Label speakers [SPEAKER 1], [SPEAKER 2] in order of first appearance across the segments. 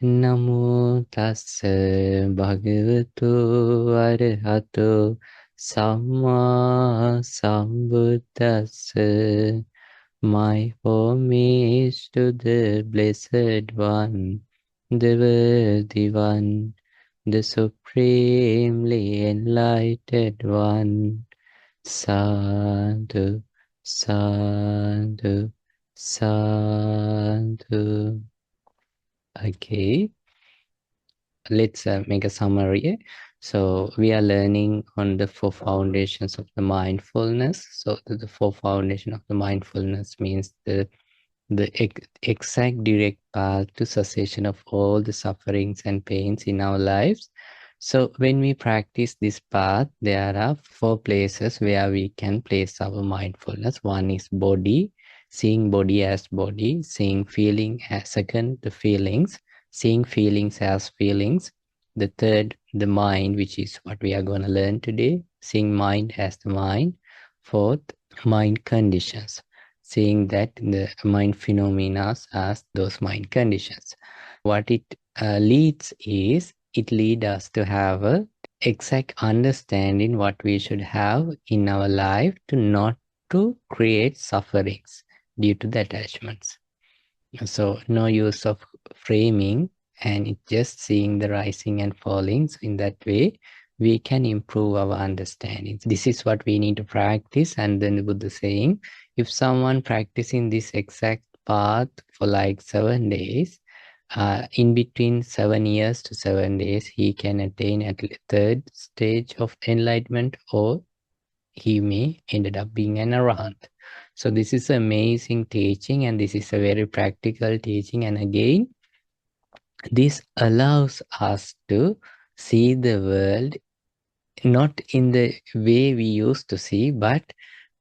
[SPEAKER 1] Namo tassa bhagavato arahato samma sambuddhassa. My homage to the Blessed One, the Worthy One, the Supremely Enlightened One. Sadhu, sadhu, sadhu. Okay, let's make a summary. So we are learning on the four foundations of the mindfulness. So the four foundation of the mindfulness means the exact direct path to cessation of all the sufferings and pains in our lives. So when we practice this path, there are four places where we can place our mindfulness. One is body, seeing body as body, seeing feeling as second, the feelings, seeing feelings as feelings. The third, the mind, which is what we are going to learn today, seeing mind as the mind. Fourth, mind conditions, seeing that the mind phenomena as those mind conditions. What it leads is, it leads us to have a exact understanding what we should have in our life to not to create sufferings due to the attachments. So no use of framing and it just seeing the rising and falling. So in that way, we can improve our understanding. This is what we need to practice. And then the Buddha saying, if someone practicing this exact path for like 7 days, in between 7 years to 7 days, he can attain at the third stage of enlightenment, or he may ended up being an arahant. So this is amazing teaching, and this is a very practical teaching. And again, this allows us to see the world not in the way we used to see, but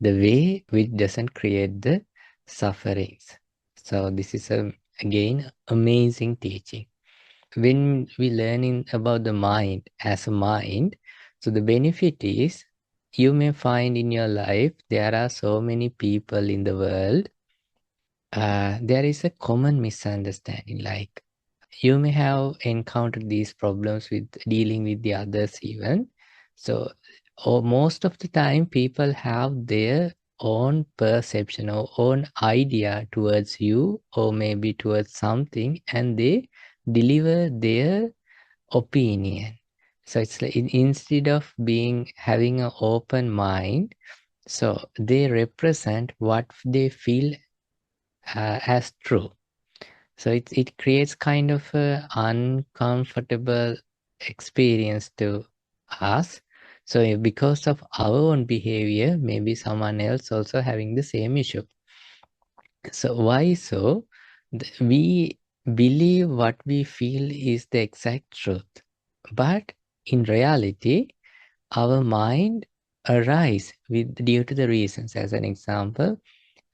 [SPEAKER 1] the way which doesn't create the sufferings. So this is again amazing teaching. When we learning about the mind as a mind, so the benefit is, you may find in your life there are so many people in the world. There is a common misunderstanding, like you may have encountered these problems with dealing with the others even. So most of the time people have their own perception or own idea towards you, or maybe towards something, and they deliver their opinion. So it's like instead of having an open mind, so they represent what they feel as true. So it creates kind of a uncomfortable experience to us. So because of our own behavior, maybe someone else also having the same issue. So why so? We believe what we feel is the exact truth. But in reality, our mind arise due to the reasons. As an example,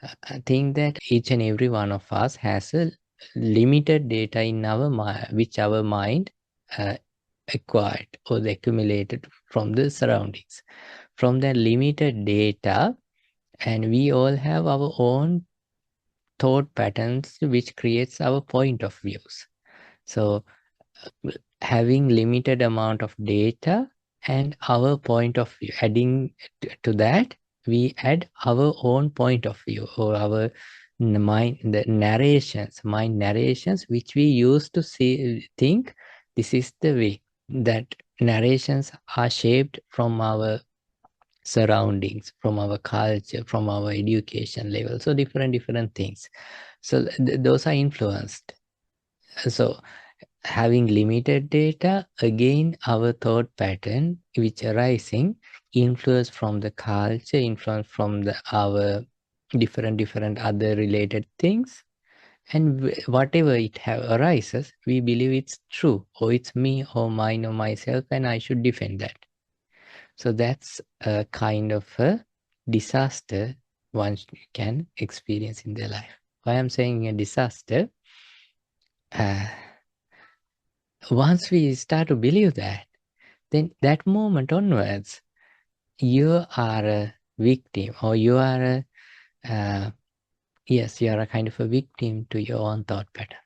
[SPEAKER 1] I think that each and every one of us has a limited data in our mind, which our mind acquired or accumulated from the surroundings. From that limited data, and we all have our own thought patterns, which creates our point of views. So having limited amount of data and our point of view, adding to that, we add our own point of view, or our mind narrations, which we used to think this is the way. That narrations are shaped from our surroundings, from our culture, from our education level. So different things. So those are influenced. So having limited data, again our thought pattern which arising, influence from the culture, influence from our different other related things, and whatever it arises, we believe it's true, or it's me or mine or myself, and I should defend that. So that's a kind of a disaster one can experience in their life. Why I'm saying a disaster? Once we start to believe that, then that moment onwards, you are a victim, or you are you are a kind of a victim to your own thought pattern.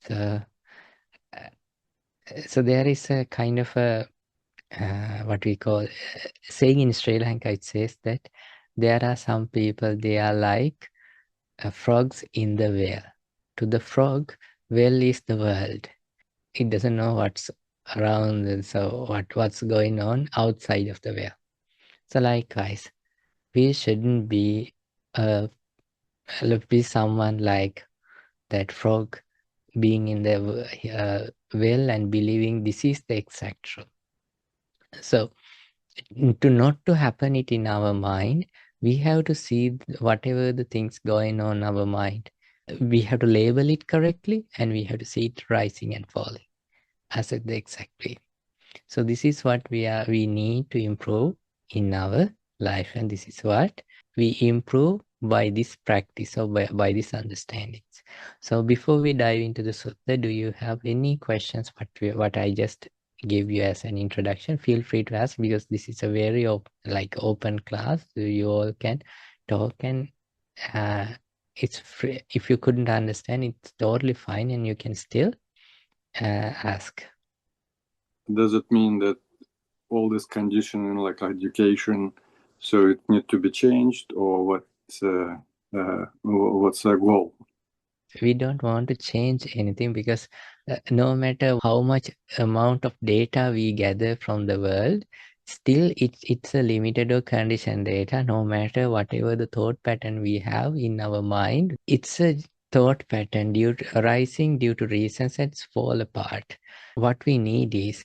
[SPEAKER 1] So So there is a kind of a what we call saying in Sri Lanka. It says that there are some people, they are like frogs in the well. To the frog, well is the world. It doesn't know what's around, and so what's going on outside of the well. So likewise, we shouldn't be someone like that frog being in the well and believing this is the exact truth. So to not to happen it in our mind, we have to see whatever the things going on in our mind. We have to label it correctly, and we have to see it rising and falling as the exact way. So this is what we need to improve in our life, and this is what we improve by this practice or by this understanding. So before we dive into the sutta, do you have any questions what I just gave you as an introduction? Feel free to ask, because this is a very open class. So you all can talk, and it's free. If you couldn't understand, it's totally fine, and you can still ask.
[SPEAKER 2] Does it mean that all this conditioning, like education, so it need to be changed, or what's the goal?
[SPEAKER 1] We don't want to change anything, because no matter how much amount of data we gather from the world, still it's a limited or conditioned data. No matter whatever the thought pattern we have in our mind, it's a thought pattern arising due to reasons that fall apart. What we need is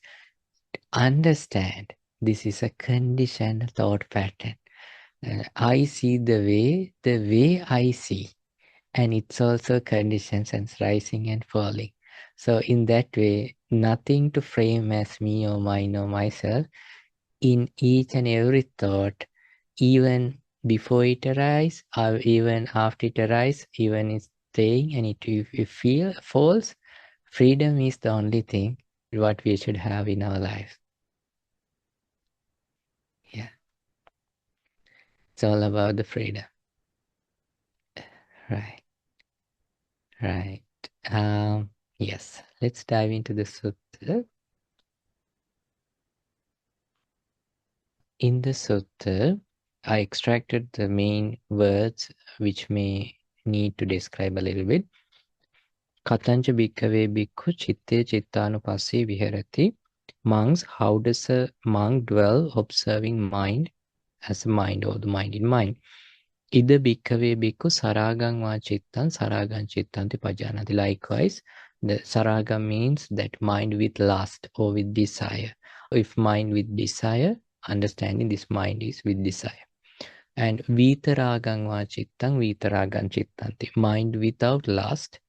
[SPEAKER 1] understand this is a conditioned thought pattern. I see the way I see, and it's also conditions and rising and falling. So in that way, nothing to frame as me or mine or myself. In each and every thought, even before it arises or even after it arises, even it's staying, and if you feel false, freedom is the only thing what we should have in our life. Yeah, it's all about the freedom. Right. Yes, let's dive into the sutta. In the sutta, I extracted the main words which may need to describe a little bit. Katancha bhikkhave bhikkhu chitte chittanupassī viharati. Monks, how does a monk dwell observing mind as a mind, or the mind in mind? Ida bhikkhave bhikkhu saragang va chittan saragang chittanti pajanati. Likewise, the saraga means that mind with lust or with desire. If mind with desire, understanding this mind is with desire. And vitaragang va chittan vitaragang chittanti. Mind without lust,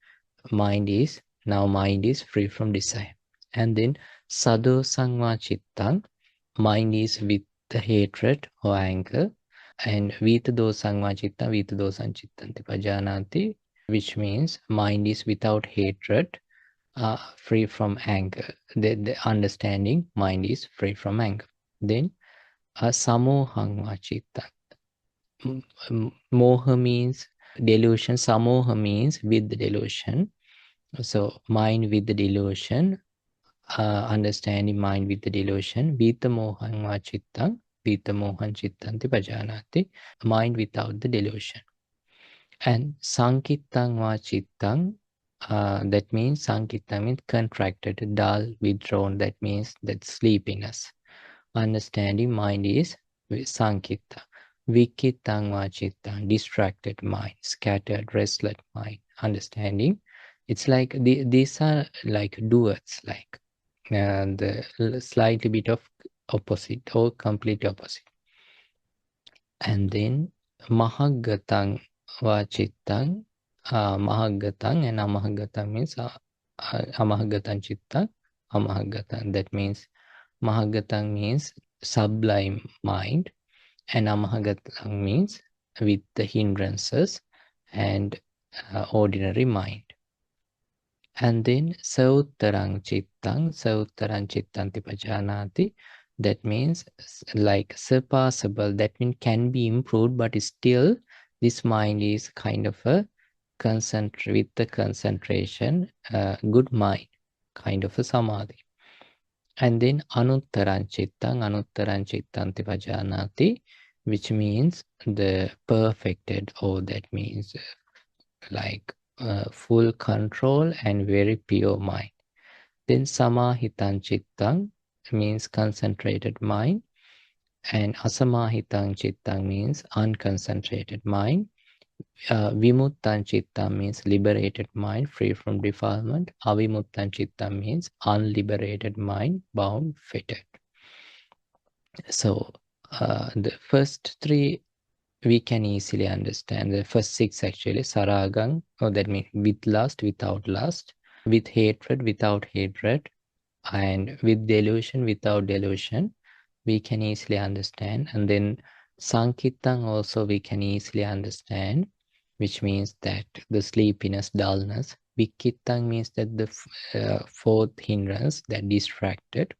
[SPEAKER 1] mind is free from desire. And then sadosang va chittan, mind is with the hatred or anger. And vitadosang va chittan vitadosang chittanti pajanati, which means mind is without hatred, free from anger. The understanding mind is free from anger. Then samohang va chittan. Moha means delusion, samoha means with the delusion. So mind with the delusion, understanding mind with the delusion. Vita mohang va chittan, vita mohan chittanti pajanati, mind without the delusion. And sankittang va chittan, that means sankittang means contracted, dull, withdrawn. That means that sleepiness. Understanding mind is sankitta. Vikittang va chittan, distracted mind, scattered, restless mind. Understanding, it's like these are like duets, like the slightly bit of opposite or complete opposite. And then Mahāgatang va chittang, Mahāgatang and Amahāgatang means Amahāgatang chittang, Amahāgatang. That means Mahāgatang means sublime mind, and Amahāgatang means with the hindrances and ordinary mind. And then Sauttarang Chittanti Pajanati. That means like surpassable, that means can be improved, but still this mind is kind of a with the concentration, good mind, kind of a samadhi. And then anuttaran chittanti vajanati, which means the perfected, or that means like full control and very pure mind. Then samahitan chittang means concentrated mind, and asamahitan chittang means unconcentrated mind. Vimuttan chitta means liberated mind, free from defilement. Avimuttan chitta means unliberated mind, bound, fettered. So the first three we can easily understand. The first six actually, saragang, or that means with lust, without lust, with hatred, without hatred, and with delusion, without delusion, we can easily understand. And then sankitang also we can easily understand, which means that the sleepiness, dullness. Vikitang means that the fourth hindrance, that distracted.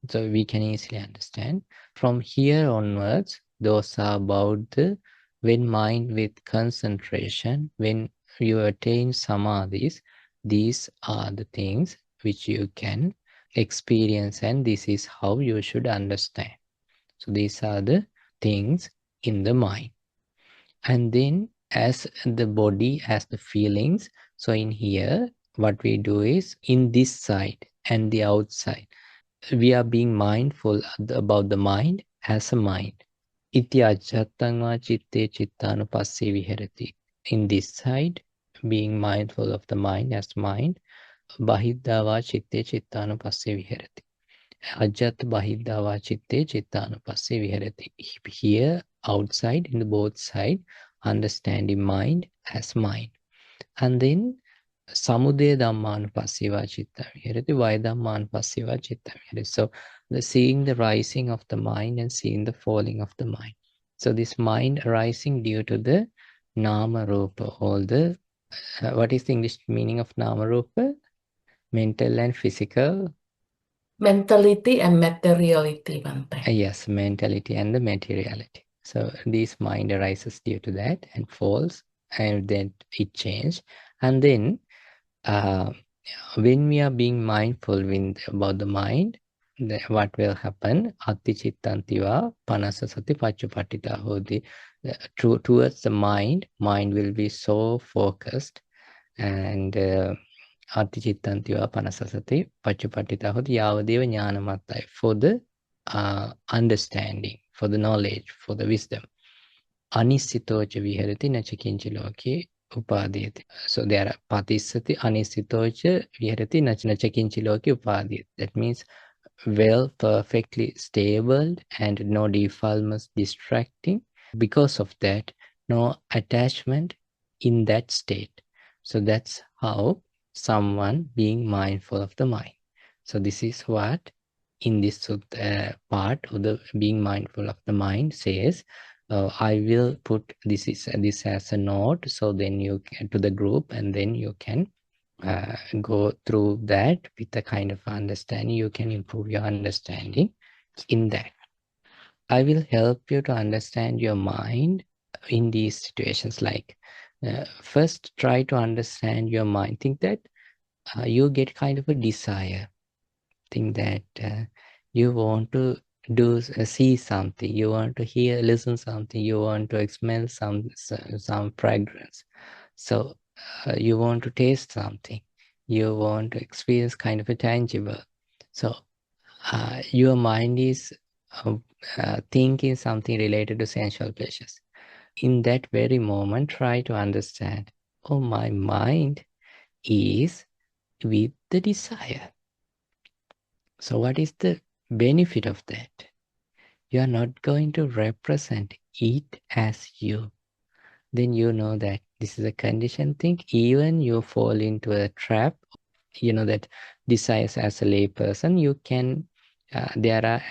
[SPEAKER 1] So we can easily understand. From here onwards, those are about the when mind with concentration, when you attain samadhis, these are the things which you can experience, and this is how you should understand. So these are the things in the mind. And then as the body has the feelings, so in here, what we do is in this side and the outside, we are being mindful about the mind as a mind. Iti ajjattanga chitte chittanupasse viharati. In this side, being mindful of the mind as mind, bahiddhava chitte chittanupasse viharati. Ajjat bahiddhava chitte chittanupasse viharati. Here, outside, in the both side, understanding mind as mind. And then samudaya dhammanupassava chitta viharati, vaya dhammanupassava chitta viharati. So the seeing the rising of the mind and seeing the falling of the mind. So this mind arising due to the nama rupa, all the what is the English meaning of nama rupa? Mental and physical.
[SPEAKER 3] Mentality and materiality, Bante.
[SPEAKER 1] Yes, mentality and the materiality. So this mind arises due to that and falls, and then it changes. And then when we are being mindful about the mind, what will happen? Atti chittantiva panasasati paccupatita hodi. Towards the mind will be so focused, and atti chittantiva panasasati paccupatita hodi yavadeva jnanamattai, for the understanding, for the knowledge, for the wisdom. Anisitocha viharati nachakinchi loke upadiyate. So there are patissati anisitocha viharati nachakinchi loke upadiyate. That means well, perfectly stable and no defilements distracting. Because of that, no attachment in that state. So that's how someone being mindful of the mind. So this is what in this part of the being mindful of the mind says. I will put this as a note, so then you get to the group, and then you can go through that with a kind of understanding. You can improve your understanding in that. I will help you to understand your mind in these situations. Like first, try to understand your mind. Think that you get kind of a desire. Think that you want to do see something, you want to hear, listen something, you want to smell some fragrance. So you want to taste something, you want to experience kind of a tangible. So your mind is thinking something related to sensual pleasures. In that very moment, try to understand, oh, my mind is with the desire. So what is the benefit of that? You are not going to represent it as you. Then you know that this is a conditioned thing. Even you fall into a trap, you know that desires as a lay person, you can, there are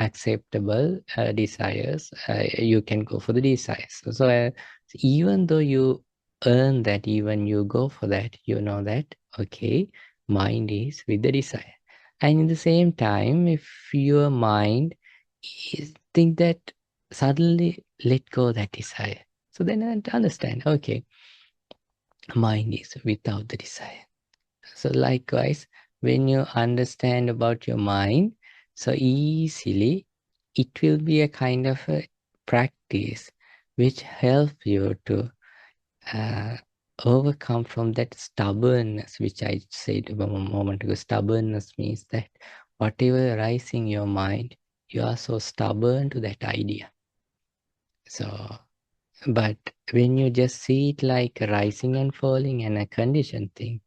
[SPEAKER 1] acceptable desires. You can go for the desires. So even though you earn that, even you go for that, you know that, okay, mind is with the desire. And in the same time, if your mind think that suddenly let go that desire, so then I understand, okay, mind is without the desire. So likewise, when you understand about your mind so easily, it will be a kind of a practice which help you to overcome from that stubbornness, which I said a moment ago. Stubbornness means that whatever arises in your mind, you are so stubborn to that idea. So, but when you just see it like a rising and falling and a conditioned thing,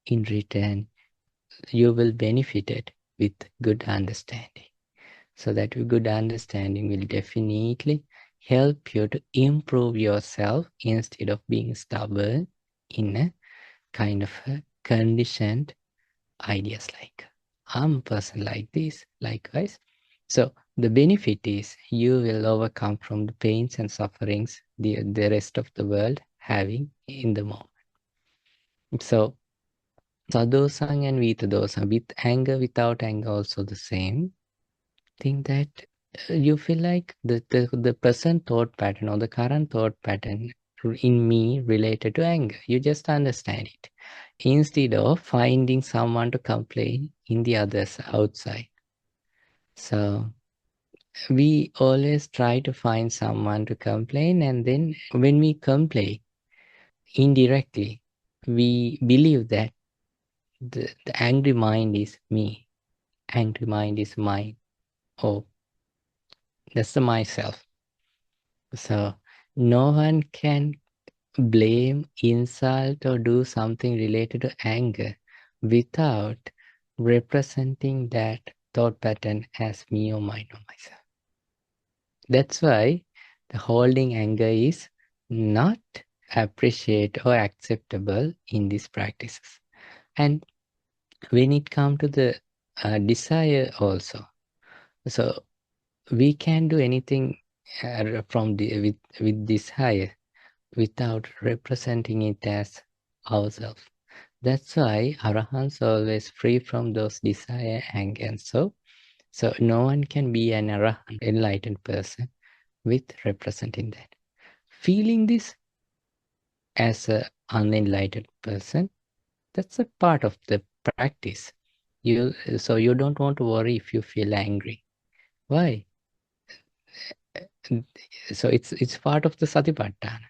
[SPEAKER 1] in return, you will benefit it with good understanding. So that good understanding will definitely help you to improve yourself instead of being stubborn in a kind of a conditioned ideas like, I'm a person like this, likewise. So the benefit is you will overcome from the pains and sufferings the rest of the world having in the moment. So sadosang and vitadosang, with anger, without anger, also the same thing, that you feel like the present thought pattern or the current thought pattern in me related to anger. You just understand it instead of finding someone to complain in the others outside. So we always try to find someone to complain, and then when we complain indirectly, we believe that the angry mind is me, angry mind is mine, or that's the myself. So no one can blame, insult, or do something related to anger without representing that thought pattern as me or mine or myself. That's why the holding anger is not appreciated or acceptable in these practices. And when it comes to the desire also, so we can do anything from with desire without representing it as ourselves. That's why Arahants are always free from those desire, anger, and so no one can be an Arahant, enlightened person, with representing that. Feeling this as an unenlightened person, that's a part of the practice. So you don't want to worry if you feel angry. Why? So it's part of the Satipaṭṭhāna.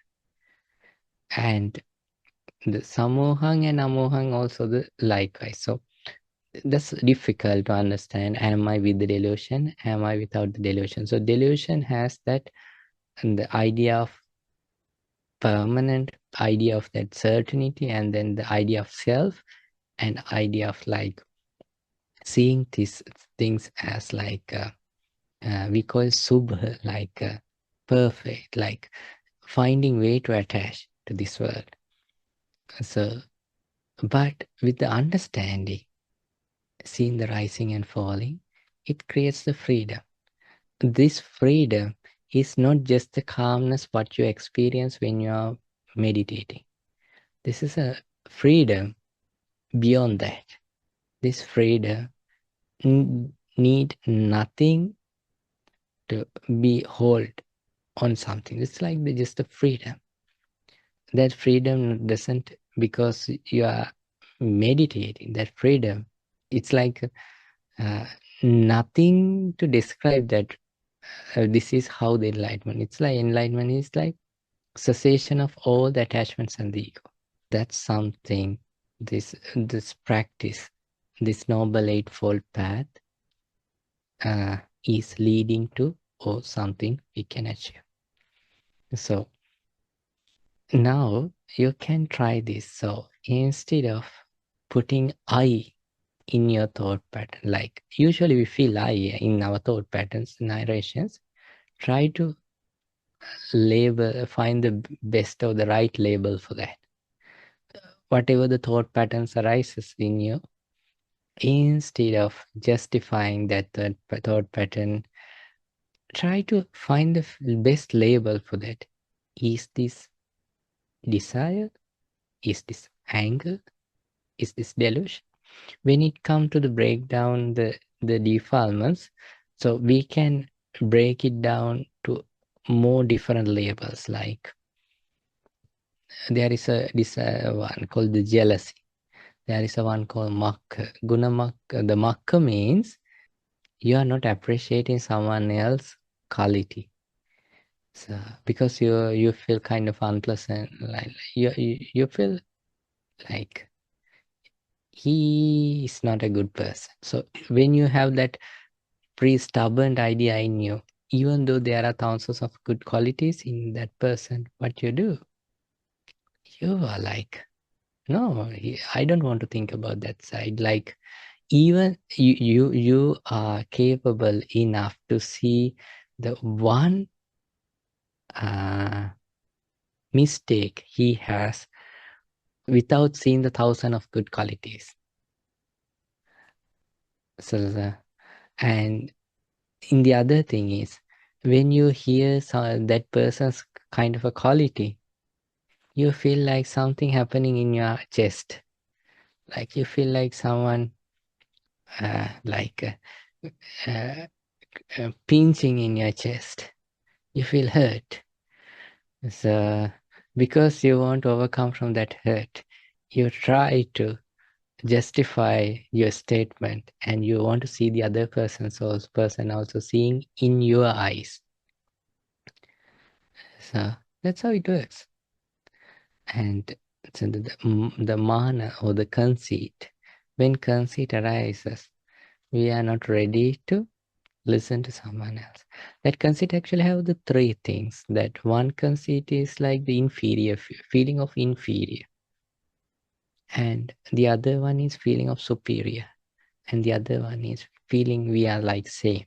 [SPEAKER 1] And the Samohang and Amohang also the likewise. So that's difficult to understand. Am I with the delusion? Am I without the delusion? So delusion has that, and the idea of permanent, idea of that certainty, and then the idea of self, and idea of like seeing these things as like we call subha, like perfect, like finding way to attach to this world. So, but with the understanding, seeing the rising and falling, it creates the freedom. This freedom is not just the calmness what you experience when you are meditating. This is a freedom beyond that. This freedom need nothing to be hold on something. It's like just a freedom. That freedom doesn't, because you are meditating, that freedom, it's like nothing to describe that this is how the enlightenment. It's like enlightenment is like cessation of all the attachments and the ego. That's something this practice, this Noble Eightfold Path is leading to, or something we can achieve. So now you can try this. So instead of putting I in your thought pattern, like usually we feel I in our thought patterns, narrations, try to label, find the best or the right label for that. Whatever the thought patterns arises in you, instead of justifying that thought pattern, try to find the best label for that. Is this desire? Is this anger? Is this delusion? When it comes to the breakdown, the defilements, so we can break it down to more different labels. Like there is this one called the jealousy. There is a one called makka. Guna makka. The makka means you are not appreciating someone else's quality. So because you feel kind of unpleasant, like you feel like he is not a good person. So when you have that pre-stubborn idea in you, even though there are thousands of good qualities in that person, what you do, you are like, no, I don't want to think about that side. Like even you are capable enough to see the one mistake he has without seeing the thousand of good qualities. So and in the other thing is, when you hear that person's kind of a quality, you feel like something happening in your chest. Like you feel like someone pinching in your chest. You feel hurt. So because you want to overcome from that hurt, you try to justify your statement and you want to see the other person also seeing in your eyes. So that's how it works. And so the mana or the conceit, when conceit arises, we are not ready to listen to someone else. That conceit actually have the three things. That one conceit is like the inferior, feeling of inferior. And the other one is feeling of superior. And the other one is feeling we are like same.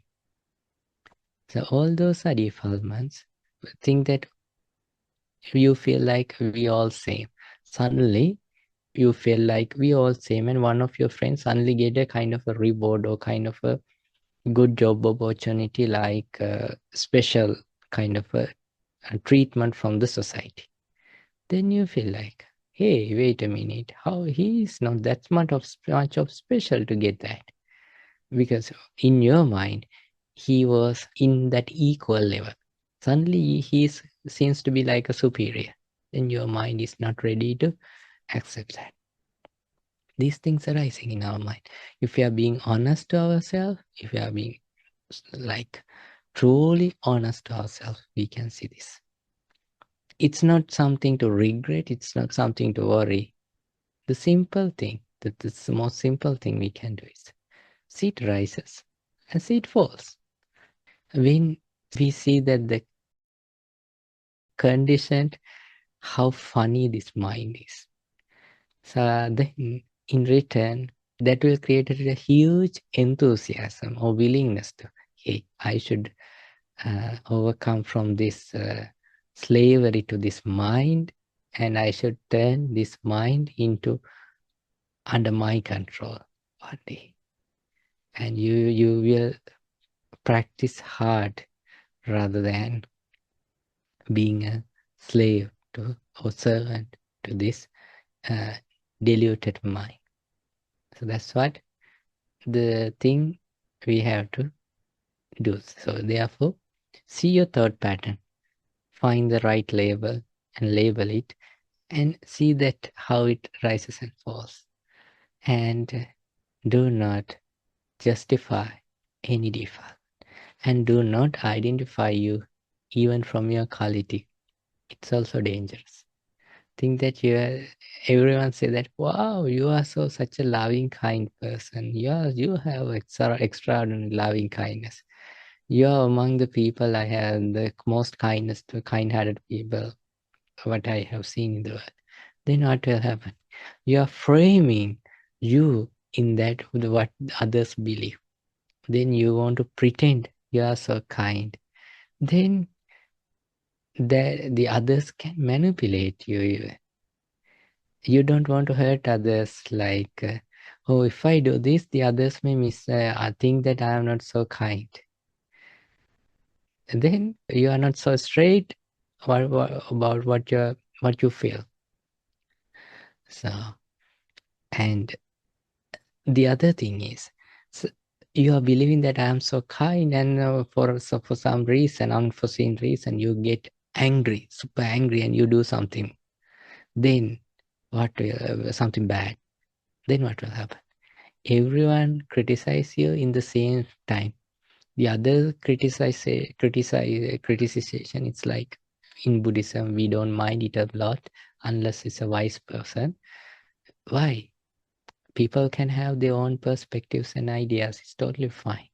[SPEAKER 1] So all those are defilements. Think that you feel like we all same. Suddenly you feel like we all same, and one of your friends suddenly get a kind of a reward or kind of a good job opportunity, like a special kind of a treatment from the society. Then you feel like, hey, wait a minute, how he is not that much of special to get that? Because in your mind, he was in that equal level. Suddenly he seems to be like a superior. Then your mind is not ready to accept that. These things are arising in our mind. If we are being honest to ourselves, if we are being like truly honest to ourselves, we can see this. It's not something to regret. It's not something to worry. The simple thing, the most simple thing we can do is see it rises and see it falls. When we see that the conditioned, how funny this mind is. So then in return, that will create a huge enthusiasm or willingness to, hey, I should overcome from this slavery to this mind, and I should turn this mind into under my control one day. And you will practice hard rather than being a slave to or servant to this diluted mind. So that's what the thing we have to do. So therefore, see your thought pattern, find the right label and label it, and see that how it rises and falls. And do not justify any default. And do not identify you even from your quality. It's also dangerous. Think that everyone say that, wow, you are such a loving, kind person. You have extraordinary loving kindness. You are among the people I have the most kindness to kind-hearted people what I have seen in the world. Then what will happen? You are framing you in that what others believe. Then you want to pretend you are so kind. Then the others can manipulate you. You don't want to hurt others, like, oh, if I do this, the others may think that I am not so kind. And then you are not so straight about what you feel. So, and the other thing is, so you are believing that I am so kind, and for some reason, unforeseen reason, you get angry, super angry, and you do something. Then what? Something bad. then what will happen? Everyone criticize you in the same time. The other criticization, it's like in Buddhism, we don't mind it a lot unless it's a wise person. Why? People can have their own perspectives and ideas. It's totally fine.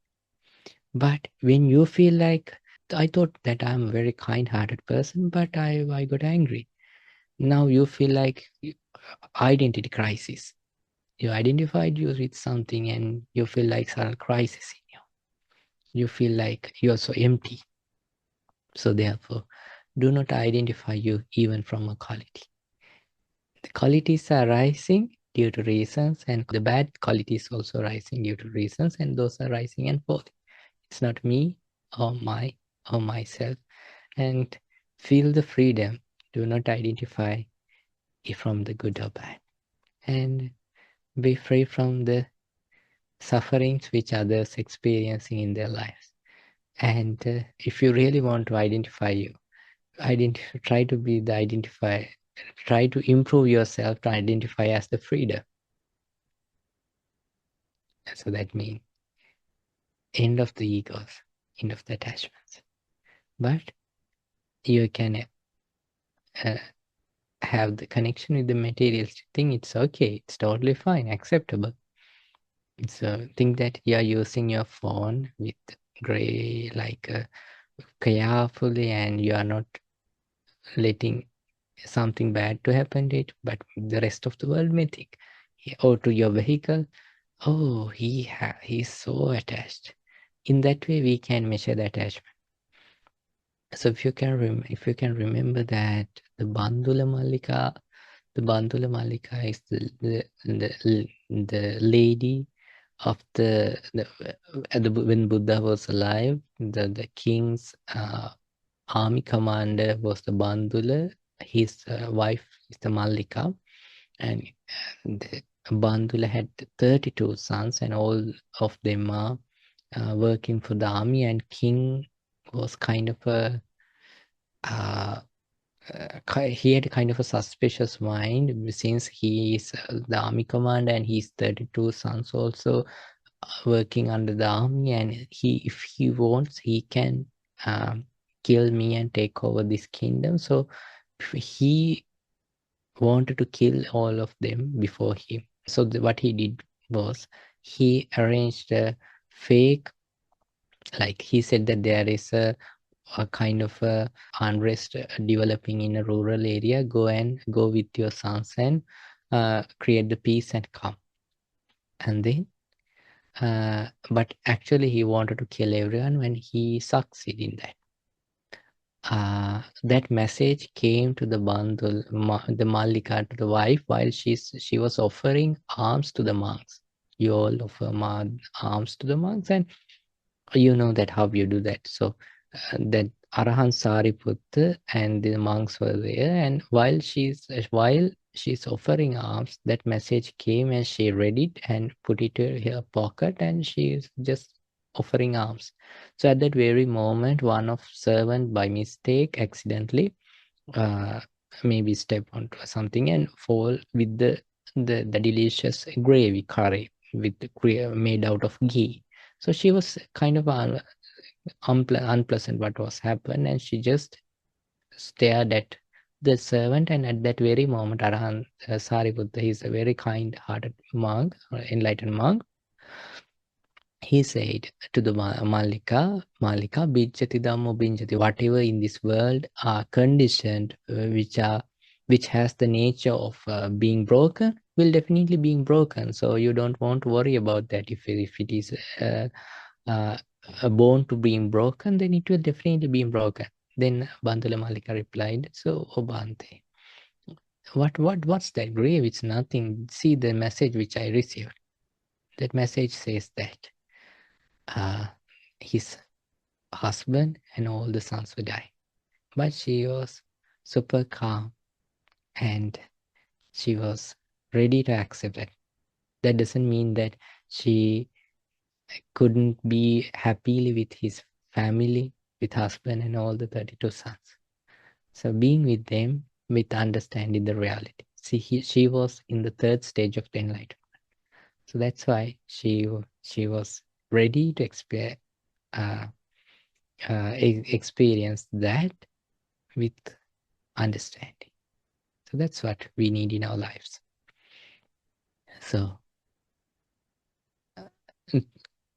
[SPEAKER 1] But when you feel like, I thought that I'm a very kind-hearted person, but I got angry. Now you feel like identity crisis. You identified you with something and you feel like some crisis in you. You feel like you're so empty. So therefore, do not identify you even from a quality. The qualities are rising due to reasons, and the bad qualities also rising due to reasons, and those are rising and falling. It's not me or myself. And feel the freedom. Do not identify it from the good or bad. And be free from the sufferings which others experiencing in their lives. And if you really want to identify you, try to be the identifier. Try to improve yourself to identify as the freedom. So that means end of the egos, end of the attachments. But you can have the connection with the materialistic thing. It's okay. It's totally fine, acceptable. So think that you are using your phone with gray, like carefully, and you are not letting something bad to happen to it, but the rest of the world may think, or to your vehicle, oh, he's so attached. In that way, we can measure the attachment. So if you can remember that the Bandula Mallika is the lady of when Buddha was alive. The king's army commander was the Bandula. His wife is the Mallika, and the Bandula had 32 sons, and all of them are working for the army. And king was kind of a he had kind of a suspicious mind, since he is the army commander and his 32 sons also working under the army, and if he wants, he can kill me and take over this kingdom. So he wanted to kill all of them before him. So what he did was he arranged a fake, like he said that there is a kind of a unrest developing in a rural area. Go with your sons and create the peace and calm. And then but actually he wanted to kill everyone. When he succeeded in that, that message came to the Bandul, the Mallika, to the wife, while she was offering alms to the monks. You all offer alms to the monks, and you know that how you do that. So that Arahant Sariputta and the monks were there, and while she's offering alms, that message came, and she read it and put it in her pocket, and she is just offering alms. So at that very moment, one of servant by mistake accidentally maybe step onto something and fall with the delicious gravy curry with made out of ghee. So she was kind of unpleasant what was happened, and she just stared at the servant. And at that very moment, Arahant Sariputta, he is a very kind-hearted monk, or enlightened monk. He said to the Malika, Bijjati Dhammo Binjati, whatever in this world are conditioned, which has the nature of being broken, will definitely being broken. So you don't want to worry about that. If it is born to being broken, then it will definitely be broken. Then Bandula Malika replied, so Obante, what's that grave? It's nothing. See the message which I received. That message says that his husband and all the sons will die. But she was super calm and she was ready to accept it. That doesn't mean that she couldn't be happily with his family, with husband and all the 32 sons. So being with them with understanding the reality. See, she was in the third stage of the enlightenment. So that's why she was ready to experience that with understanding. So that's what we need in our lives. So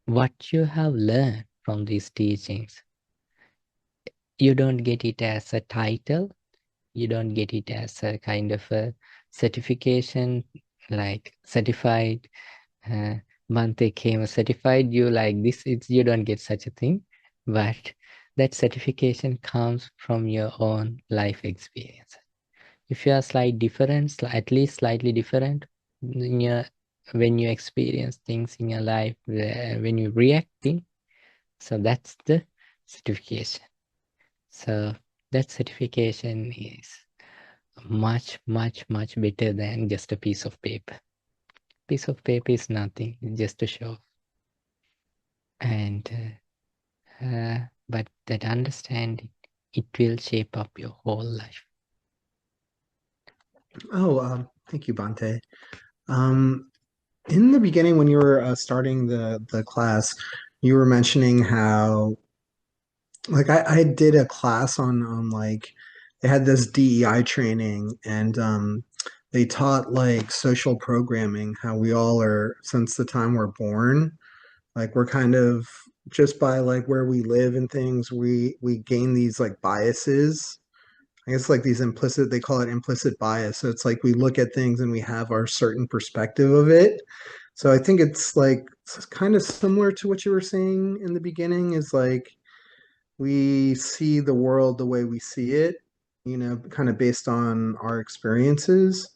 [SPEAKER 1] what you have learned from these teachings, you don't get it as a title, you don't get it as a kind of a certification, like certified, Bhante came certified you like this. You don't get such a thing, but that certification comes from your own life experience. If you are at least slightly different in when you experience things in your life, when you reacting, so that's the certification. So that certification is much, much, much better than just a piece of paper. Piece of paper is nothing, just a show. And but that understanding, it will shape up your whole life.
[SPEAKER 4] Oh, thank you, Bante. In the beginning, when you were starting the class, you were mentioning how, like, I did a class on like they had this DEI training, and they taught like social programming, how we all are since the time we're born, like we're kind of just by like where we live and things, we gain these like biases. I guess like these implicit, they call it implicit bias. So it's like we look at things and we have our certain perspective of it. So I think it's like it's kind of similar to what you were saying in the beginning, is like we see the world the way we see it, kind of based on our experiences.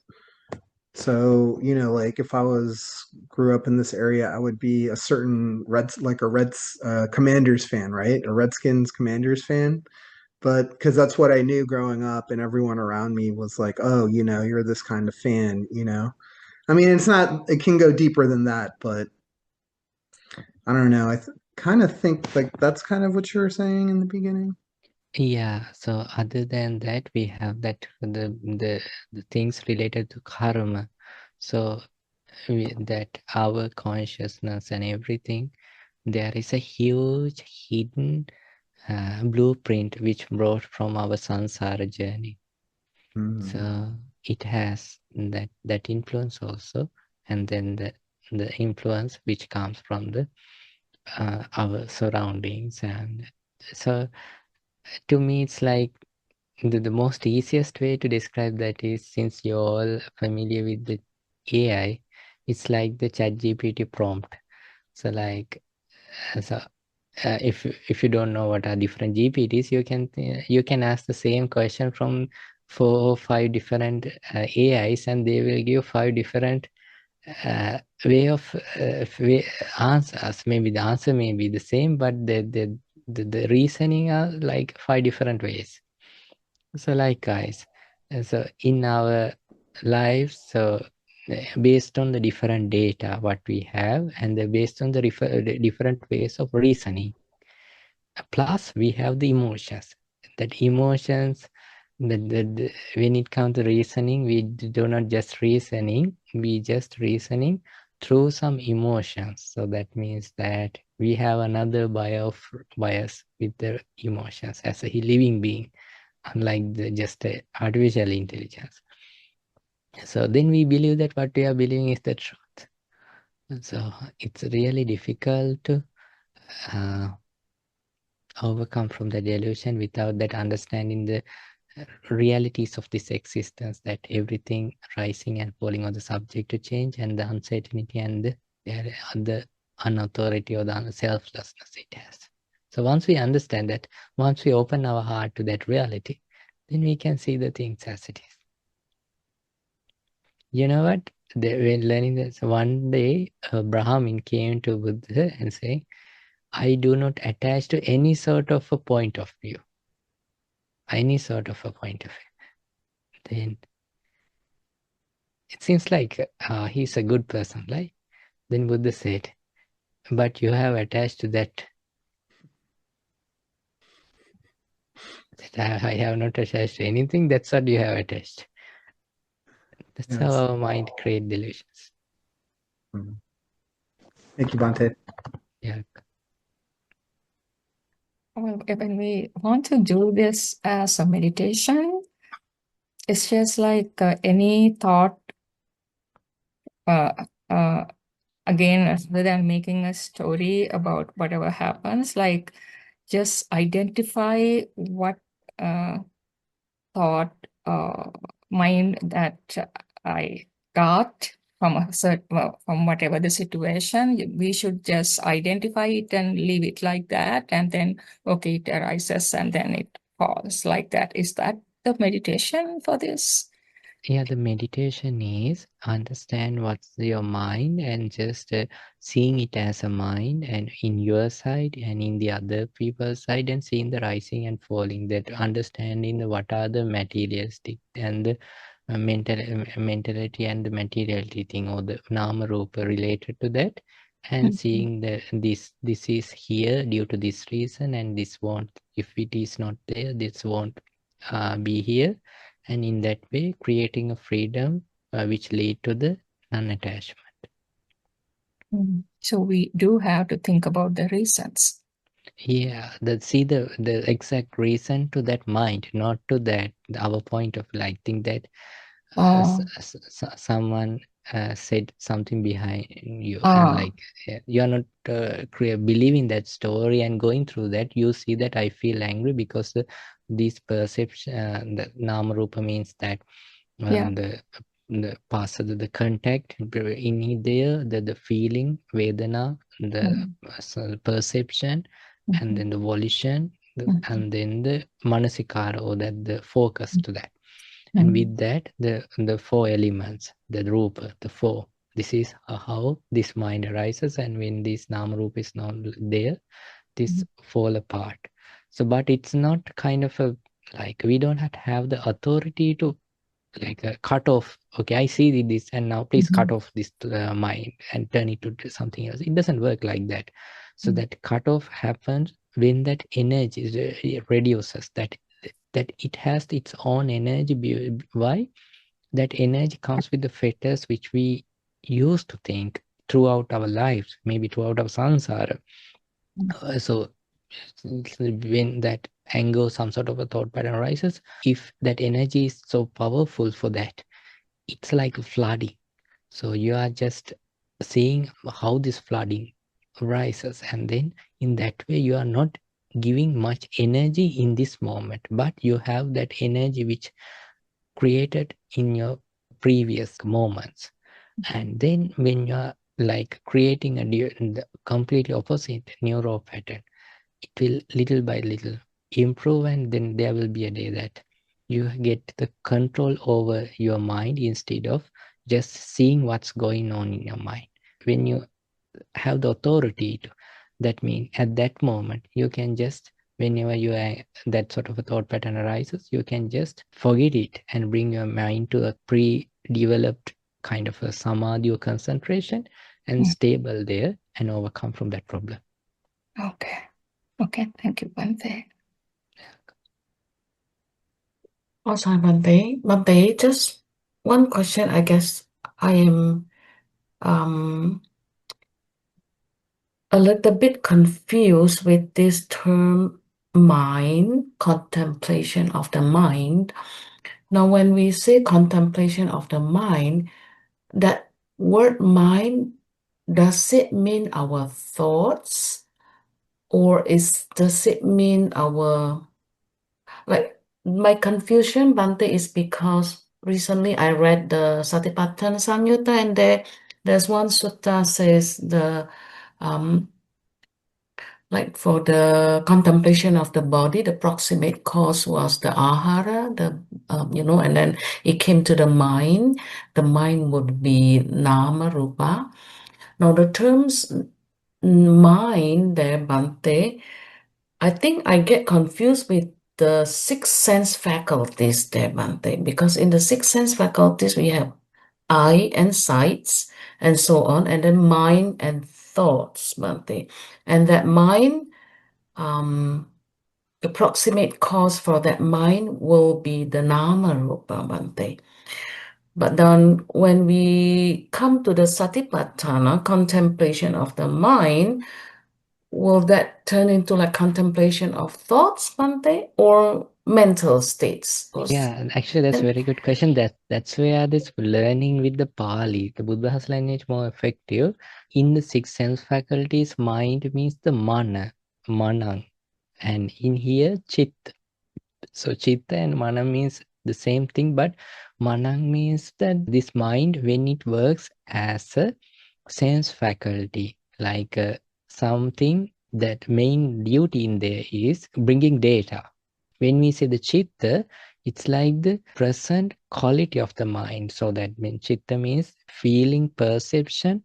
[SPEAKER 4] So, like if I grew up in this area, I would be a certain Reds Commanders fan, right? A Redskins Commanders fan. But because that's what I knew growing up, and everyone around me was like, oh, you're this kind of fan. I mean, it can go deeper than that, but I don't know. Kind of think like that's kind of what you were saying in the beginning.
[SPEAKER 1] Yeah, so other than that, we have that the things related to karma. So that our consciousness and everything, there is a huge hidden blueprint which brought from our samsara journey. So it has that influence also, and then the influence which comes from the our surroundings. And so to me, it's like the most easiest way to describe that is, since you're all familiar with the AI, it's like the ChatGPT prompt. So like, so if you don't know what are different GPTs, you can ask the same question from 4 or 5 different AIs, and they will give 5 different way of answers. Maybe the answer may be the same, but the reasoning are like 5 different ways. So like guys, so in our lives, so based on the different data what we have, and based on the different ways of reasoning, plus we have the emotions. That emotions, when it comes to reasoning, we do not just reasoning, we just reasoning through some emotions. So that means that we have another bias with the emotions as a living being, unlike just a artificial intelligence. So then we believe that what we are believing is the truth. So it's really difficult to overcome from the delusion without that understanding the realities of this existence, that everything rising and falling on the subject to change, and the uncertainty, and the unauthority or the selflessness it has. So once we understand that, once we open our heart to that reality, then we can see the things as it is. You know what? When learning this, one day a Brahmin came to Buddha and saying, I do not attach to any sort of a point of view. Any sort of a point of view. Then it seems like he's a good person, right? Then Buddha said, but you have attached to that I have not attached to anything. That's what you have attached. That's
[SPEAKER 4] Yes.
[SPEAKER 1] how our mind create delusions.
[SPEAKER 4] Mhm. Thank you, Bhante.
[SPEAKER 1] Yeah.
[SPEAKER 5] Well, when we want to do this as a meditation, it's just like any thought, uh, uh, again, rather than making a story about whatever happens, like just identify what thought, mind that I got from a certain, from whatever the situation. We should just identify it and leave it like that, and then okay, it arises and then it falls like that. Is that the meditation for this?
[SPEAKER 1] Yeah, the meditation is understand what's your mind and just seeing it as a mind and in your side and in the other people's side and seeing the rising and falling, that understanding the, what are the materialistic and the mentality and the materiality thing or the nama rupa related to that, and seeing that this is here due to this reason and this won't, if it is not there, this won't be here. And in that way creating a freedom which lead to the non-attachment.
[SPEAKER 5] So we do have to think about the reasons.
[SPEAKER 1] Yeah, see the exact reason to that mind, not to that our point of like think that someone said something behind you and like you are not believing that story and going through that, you see that I feel angry because this perception, the nama rupa means that the past, the contact in there, the feeling, vedana, the perception, and then the volition, and then the manasikara, or that the focus to that. And with that, the four elements, the rupa, the four. This is how this mind arises, and when this nama rupa is not there, this fall apart. So, but it's not kind of a like we don't have the authority to like cut off. Okay, I see this, and now please cut off this mind and turn it to something else. It doesn't work like that. So that cut off happens when that energy reduces. That it has its own energy. Why? That energy comes with the fetters which we used to think throughout our lives, maybe throughout our samsara. So when that anger, some sort of a thought pattern arises, if that energy is so powerful for that, it's like a flooding. So you are just seeing how this flooding arises, and then in that way you are not giving much energy in this moment, but you have that energy which created in your previous moments. And then when you are like creating the completely opposite neural pattern, it will little by little improve, and then there will be a day that you get the control over your mind instead of just seeing what's going on in your mind. When you have the authority to, that means at that moment you can just, whenever you are that sort of a thought pattern arises, you can just forget it and bring your mind to a pre-developed kind of a samadhi or concentration and stable there and overcome from that problem.
[SPEAKER 5] Okay, thank you, Bhante.
[SPEAKER 3] Oh, sorry, Bhante. Bhante, just one question. I guess I am a little bit confused with this term mind, contemplation of the mind. Now, when we say contemplation of the mind, that word mind, does it mean our thoughts, or does it mean our, like, my confusion, Bhante, is because recently I read the Satipatthana Samyutta, and there's one sutta says like for the contemplation of the body, the proximate cause was the ahara, and then it came to the mind. The mind would be nama rupa. Now the terms mind there, Bhante, I think I get confused with the six sense faculties there, Bhante, because in the six sense faculties we have eye and sights and so on, and then mind and thoughts, Bhante. And that mind, the proximate cause for that mind will be the nama rupa, Bhante. But then when we come to the Satipatthana, contemplation of the mind, will that turn into like contemplation of thoughts, Bhante, or mental states?
[SPEAKER 1] Yeah, actually, that's a very good question. That's where this learning with the Pali, the Buddha's language, more effective. In the six sense faculties, mind means the manang, and in here, chitta. So chitta and mana means the same thing, but manang means that this mind, when it works as a sense faculty, like something that main duty in there is bringing data. When we say the chitta, it's like the present quality of the mind. So that means chitta means feeling, perception.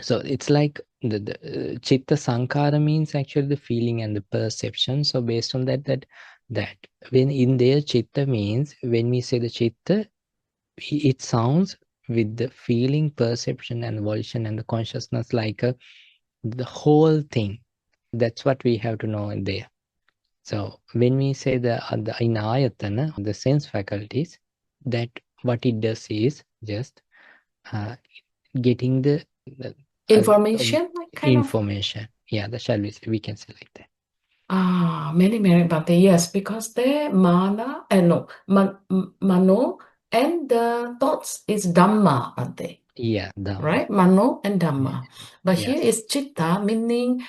[SPEAKER 1] So it's like the chitta sankara means actually the feeling and the perception. So based on that when in there chitta means, when we say the chitta, it sounds with the feeling, perception and volition and the consciousness like the whole thing. That's what we have to know in there. So when we say the in ayatana, the sense faculties, that what it does is just uh, getting the
[SPEAKER 3] Information, like kind of.
[SPEAKER 1] information. Yeah, that shall we can say like that.
[SPEAKER 3] Many Bhante, yes, because the mano and the thoughts is Dhamma, Bhante.
[SPEAKER 1] Yeah,
[SPEAKER 3] Right? Mano and Dhamma. But
[SPEAKER 1] Yes.
[SPEAKER 3] here is Chitta, meaning,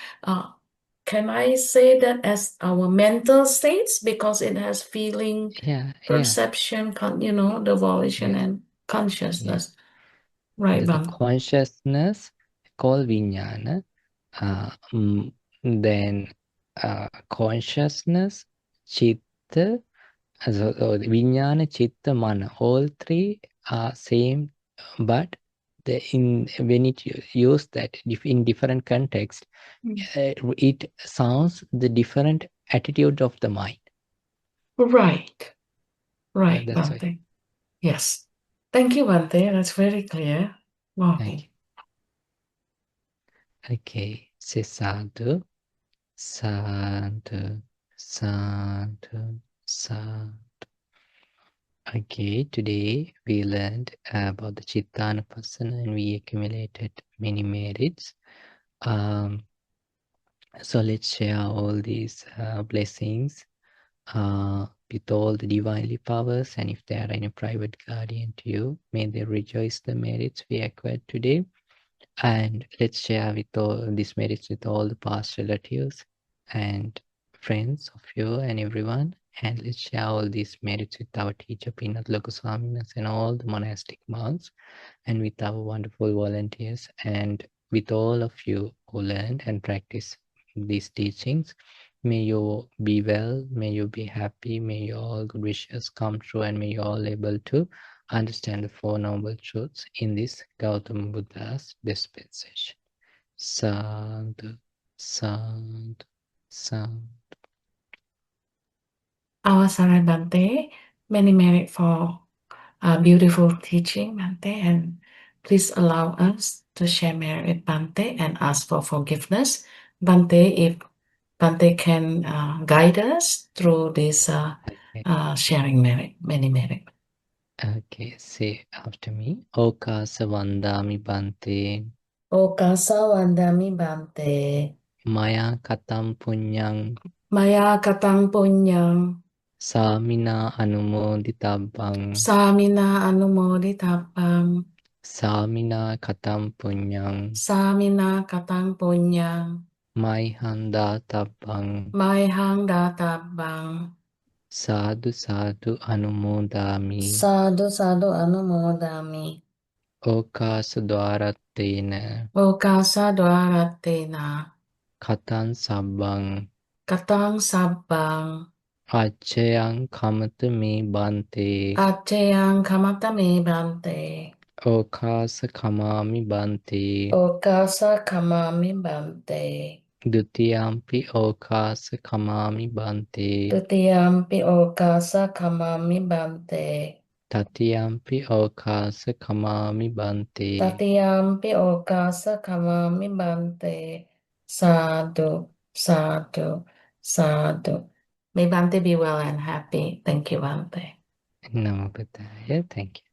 [SPEAKER 3] can I say that as our mental states because it has feeling, perception, the volition and consciousness. Right,
[SPEAKER 1] The
[SPEAKER 3] Bhante?
[SPEAKER 1] consciousness called vijnana. Then consciousness, chitta, so vijnana, chitta, mana, all three are same, but when it use that in different context, it sounds the different attitude of the mind.
[SPEAKER 3] Right,
[SPEAKER 1] That's
[SPEAKER 3] Bhante.
[SPEAKER 1] right.
[SPEAKER 3] Yes. Thank you, Bhante. That's very clear. Wow.
[SPEAKER 1] Thank you. Okay, say sadhu, sadhu, sadhu, sadhu. Okay, today we learned about the Chittanupassana and we accumulated many merits. So let's share all these blessings with all the divinely powers, and if there are any private guardian to you, may they rejoice the merits we acquired today. And let's share with all these merits with all the past relatives and friends of you and everyone. And let's share all these merits with our teacher, Pinat Lokaswaminas, and all the monastic monks, and with our wonderful volunteers, and with all of you who learned and practice these teachings. May you be well, may you be happy, may your all good wishes come true, and may you all able to understand the Four Noble Truths in this Gautama Buddha's dispensation. Sadhu, sadhu, sadhu.
[SPEAKER 3] Avasaran Bhante, many merit for a beautiful teaching, Bhante, and please allow us to share merit with Bhante and ask for forgiveness. Bhante, if Bhante can guide us through this sharing merit, many merit.
[SPEAKER 1] Okay, say after me. Okasa Vandami Bhante.
[SPEAKER 3] Okasa Vandami Bhante.
[SPEAKER 1] Maya Katam Punyang.
[SPEAKER 3] Maya Katang Punyang.
[SPEAKER 1] Samina Anumoditabang.
[SPEAKER 3] Samina Anumoditabang.
[SPEAKER 1] Samina Katam Punyang.
[SPEAKER 3] Samina Katang Punyang.
[SPEAKER 1] Maihanda Tabang.
[SPEAKER 3] Maihanda Tabang.
[SPEAKER 1] Sadhu Sadhu Anumodami.
[SPEAKER 3] Sadhu Sadhu Anumodami.
[SPEAKER 1] Okasa Dwaratena.
[SPEAKER 3] Okasa Dwaratena.
[SPEAKER 1] Katan Sabbang.
[SPEAKER 3] Katang Sabbang.
[SPEAKER 1] Achayang Kamata Me Bante.
[SPEAKER 3] Achayang Kamata Me Bante.
[SPEAKER 1] Okasa Kamami Bante.
[SPEAKER 3] Okasa Kamami Bante.
[SPEAKER 1] Dutiyampi Okasa Kamami Bante.
[SPEAKER 3] Tutiyampi Okasa Kamami Bante.
[SPEAKER 1] Tatiyampi Okasa Kamami Bante.
[SPEAKER 3] Tatiyampi Okasa Kamami Bante. Sadhu, sadhu, sadhu. May Bante be well and happy. Thank you, Bante.
[SPEAKER 1] Namo Buddhaya. Thank you.